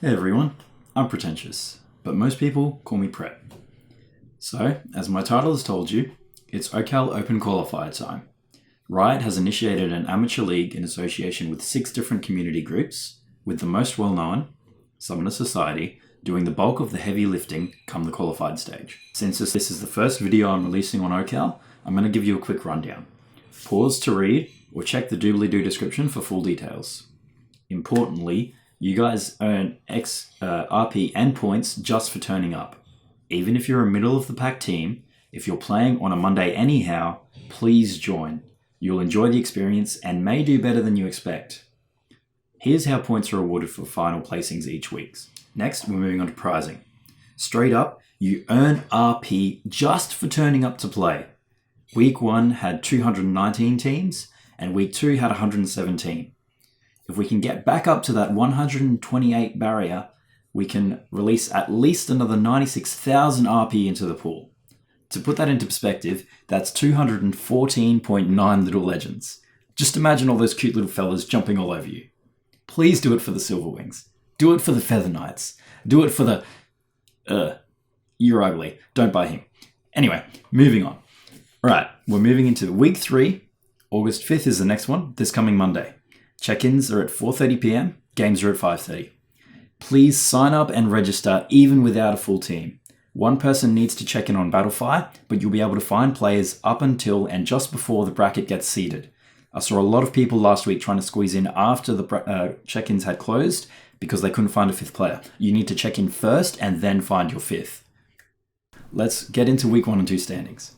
Hey everyone, I'm pretentious, but most people call me Prep. So, as my title has told you, it's OCAL Open Qualifier time. Riot has initiated an amateur league in association with 6 different community groups, with the most well-known, Summoner Society, doing the bulk of the heavy lifting come the qualified stage. Since this is the first video I'm releasing on OCAL, I'm going to give you a quick rundown. Pause to read or check the doobly-doo description for full details. Importantly, you guys earn RP and points just for turning up. Even if you're a middle of the pack team, if you're playing on a Monday anyhow, please join. You'll enjoy the experience and may do better than you expect. Here's how points are awarded for final placings each week. Next, we're moving on to prizing. Straight up, you earn RP just for turning up to play. Week 1 had 219 teams, and Week 2 had 117. If we can get back up to that 128 barrier, we can release at least another 96,000 RP into the pool. To put that into perspective, that's 214.9 little legends. Just imagine all those cute little fellas jumping all over you. Please do it for the Silver Wings. Do it for the Feather Knights. Do it for the... You're ugly. Don't buy him. Anyway, moving on. Right, we're moving into Week 3. August 5th is the next one, this coming Monday. Check-ins are at 4:30 PM, games are at 5:30. Please sign up and register even without a full team. One person needs to check in on Battlefire, but you'll be able to find players up until and just before the bracket gets seeded. I saw a lot of people last week trying to squeeze in after the check-ins had closed because they couldn't find a 5th player. You need to check in first and then find your 5th. Let's get into Week 1 and 2 standings.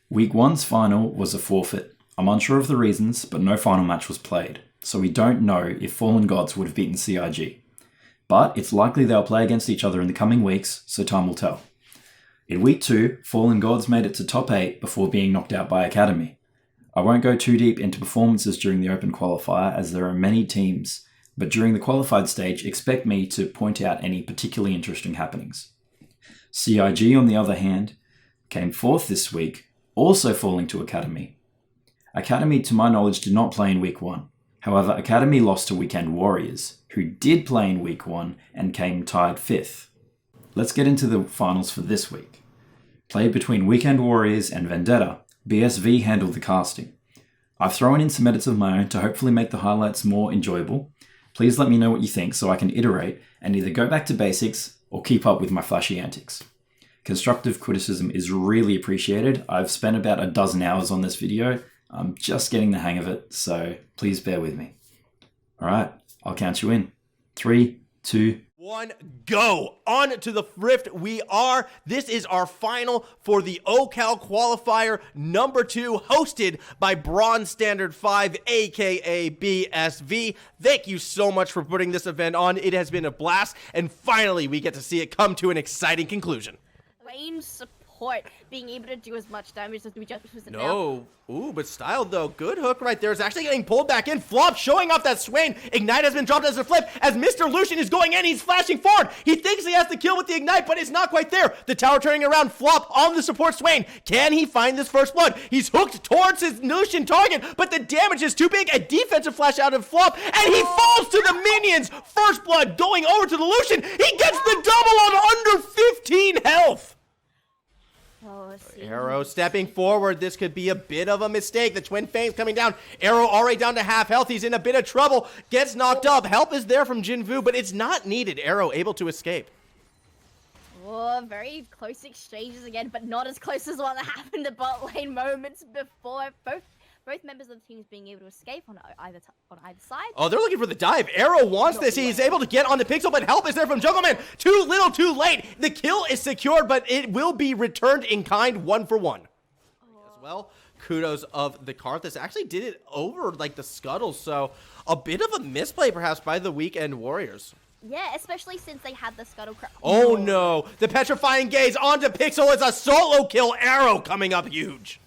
Week 1's final was a forfeit. I'm unsure of the reasons, but no final match was played, so we don't know if Fallen Gods would have beaten CIG. But it's likely they'll play against each other in the coming weeks, so time will tell. In Week 2, Fallen Gods made it to top 8 before being knocked out by Academy. I won't go too deep into performances during the Open Qualifier as there are many teams, but during the qualified stage, expect me to point out any particularly interesting happenings. CIG, on the other hand, came 4th this week, also falling to Academy. Academy, to my knowledge, did not play in Week 1. However, Academy lost to Weekend Warriors, who did play in Week 1 and came tied 5th. Let's get into the finals for this week. Played between Weekend Warriors and Vendetta, BSV handled the casting. I've thrown in some edits of my own to hopefully make the highlights more enjoyable. Please let me know what you think so I can iterate and either go back to basics or keep up with my flashy antics. Constructive criticism is really appreciated. I've spent about a dozen hours on this video. I'm just getting the hang of it, so please bear with me. Alright, I'll count you in. 3, 2, 1, go! On to the Rift we are. This is our final for the OCAL Qualifier number 2, hosted by Bronze Standard 5, aka BSV. Thank you so much for putting this event on. It has been a blast, and finally we get to see it come to an exciting conclusion. Lane support, being able to do as much damage as we just was No. Ooh, but styled though. Good hook right there. It's actually getting pulled back in. Flop showing off that Swain. Ignite has been dropped as a flip. As Mr. Lucian is going in, he's flashing forward. He thinks he has the kill with the Ignite, but it's not quite there. The tower turning around. Flop on the support Swain. Can he find this first blood? He's hooked towards his Lucian target, but the damage is too big. A defensive flash out of Flop, and he falls to the minions. First blood going over to the Lucian. He gets the double on under 15 health. Arrow stepping forward. This could be a bit of a mistake. The Twin Fangs coming down. Arrow already down to half health. He's in a bit of trouble. Gets knocked up. Help is there from Jinvu, but it's not needed. Arrow able to escape. Oh, very close exchanges again, but not as close as what happened at bot lane moments before. Both members of the teams being able to escape on either side. Oh, they're looking for the dive. Arrow wants this. He's able to get onto Pixel, but help is there from Jungleman. Too little, too late. The kill is secured, but it will be returned in kind 1 for 1. As well, kudos of the cart. This actually did it over like the scuttle, so a bit of a misplay perhaps by the Weekend Warriors. Yeah, especially since they had the scuttle crap. Oh no, the petrifying gaze onto Pixel. It's a solo kill. Arrow coming up huge.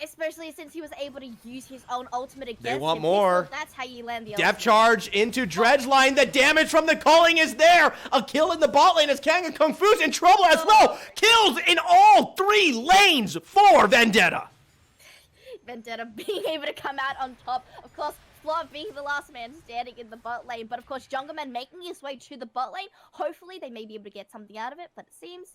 Especially since he was able to use his own ultimate against They want him. more. That's how you land the Depth ultimate. charge into Dredge line. The damage from the culling is there. A kill in the bot lane as Kang and Kung Fu's in trouble as well. Kills in all 3 lanes for Vendetta. Vendetta being able to come out on top. Of course, Flop being the last man standing in the bot lane, but of course Jungleman making his way to the bot lane. Hopefully they may be able to get something out of it, but it seems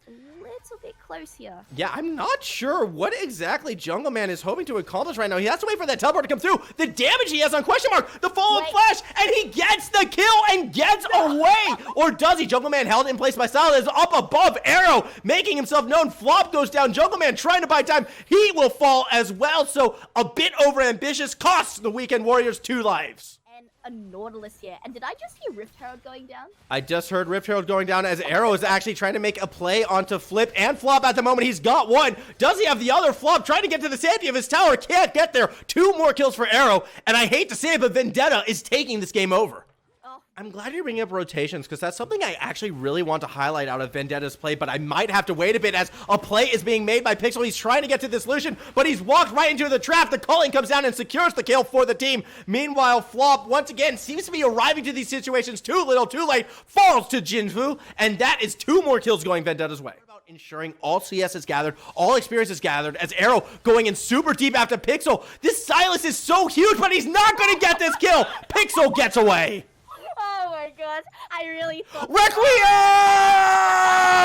a little bit close here. Yeah, I'm not sure what exactly Jungleman is hoping to accomplish right now. He has to wait for that teleport to come through. The damage he has on question mark, the follow-up flash, and he gets the kill and gets away. Or does he? Jungleman held in place by Style is up above Arrow, making himself known. Flop goes down. Jungleman trying to buy time. He will fall as well. So a bit overambitious, costs the Weekend Warriors 2 lives. A Nautilus here. And did I just hear Rift Herald going down? I just heard Rift Herald going down as Arrow is actually trying to make a play onto Flip and Flop at the moment. He's got one. Does he have the other? Flop trying to get to the safety of his tower. Can't get there. 2 more kills for Arrow. And I hate to say it, but Vendetta is taking this game over. I'm glad you're bringing up rotations because that's something I actually really want to highlight out of Vendetta's play, but I might have to wait a bit as a play is being made by Pixel. He's trying to get to this Lucian, but he's walked right into the trap. The calling comes down and secures the kill for the team. Meanwhile, Flop, once again, seems to be arriving to these situations too little, too late, falls to Jinfu, and that is 2 more kills going Vendetta's way. Ensuring all CS is gathered, all experience is gathered, as Arrow going in super deep after Pixel. This Silas is so huge, but he's not going to get this kill. Pixel gets away. Oh my god, I really thought...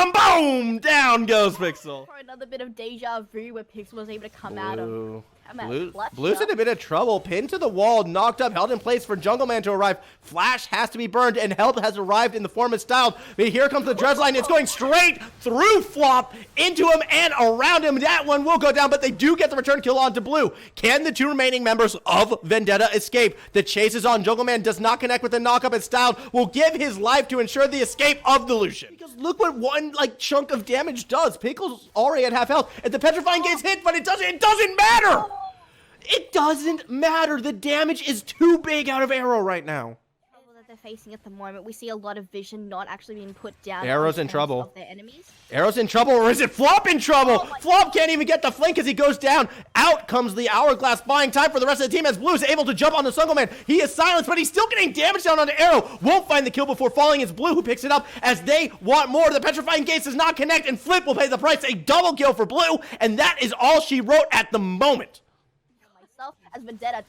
Requiem! Boom! Down goes Pixel. For another bit of deja vu where Pixel was able to come out of... Blue's in a bit of trouble. Pinned to the wall, knocked up, held in place for Jungleman to arrive. Flash has to be burned, and help has arrived in the form of Styled. But here comes the Dredge line. It's going straight through Flop, into him and around him. That one will go down, but they do get the return kill onto Blue. Can the 2 remaining members of Vendetta escape? The chase is on. Jungleman does not connect with the knockup, and Styled will give his life to ensure the escape of the Lucian. Because look what one chunk of damage does. Pickle's already at half health, and the Petrifying Gate's hit, but it doesn't matter! It doesn't matter. The damage is too big out of Arrow right now. That they're facing at the moment, we see a lot of vision not actually being put down. Arrow's in trouble. Of their enemies. Arrow's in trouble, or is it Flop in trouble? Flop can't even get the flank as he goes down. Out comes the Hourglass, buying time for the rest of the team as Blue is able to jump on the Jungleman. He is silenced, but he's still getting damage down onto Arrow. Won't find the kill before falling. It's Blue who picks it up as they want more. The Petrifying Gates does not connect, and Flip will pay the price. A double kill for Blue, and that is all she wrote at the moment. As Vendetta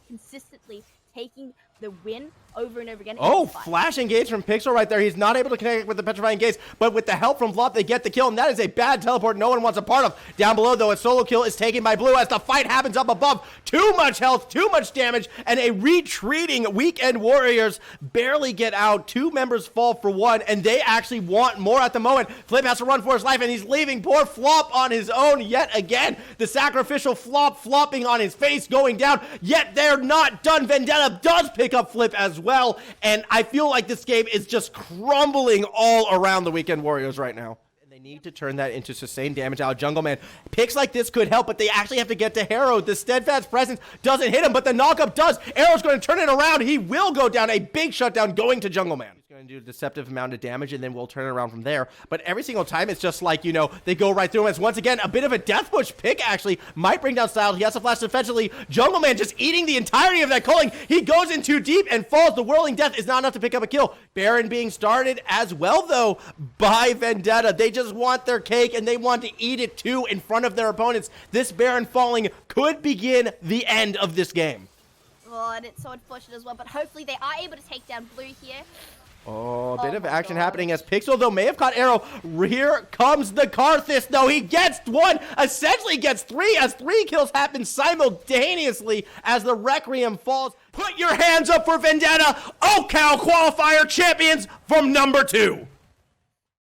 consistently taking the win over and over again. Oh, flash engage from Pixel right there. He's not able to connect with the Petrifying Gaze, but with the help from Flop, they get the kill, and that is a bad teleport no one wants a part of. Down below, though, a solo kill is taken by Blue as the fight happens up above. Too much health, too much damage, and a retreating Weekend Warriors barely get out. 2 members fall for 1, and they actually want more at the moment. Flip has to run for his life, and he's leaving poor Flop on his own yet again. The sacrificial Flop flopping on his face, going down, yet they're not done. Vendetta does pick up Flip as well, and I feel like this game is just crumbling all around the Weekend Warriors right now. And they need to turn that into sustained damage out. Jungleman, picks like this could help, but they actually have to get to Harrow. The steadfast presence doesn't hit him, but the knockup does. Arrow's going to turn it around. He will go down. A big shutdown going to Jungleman. He's going to do a deceptive amount of damage, and then we'll turn it around from there. But every single time, it's just like, they go right through him. It's once again a bit of a death push pick, actually. Might bring down Style. He has to flash defensively. Jungleman just eating the entirety of that culling. He goes in too deep and falls. The whirling death is not enough to pick up a kill. Baron being started as well, though, by Vendetta. They just want their cake, and they want to eat it, too, in front of their opponents. This Baron falling could begin the end of this game. Oh, and it's so unfortunate as well, but hopefully they are able to take down Blue here. Oh, a bit of action happening as Pixel, though, may have caught Arrow. Here comes the Karthus, though. He gets 1, essentially gets 3, as 3 kills happen simultaneously as the Requiem falls. Put your hands up for Vendetta, OCAL Qualifier champions from number 2.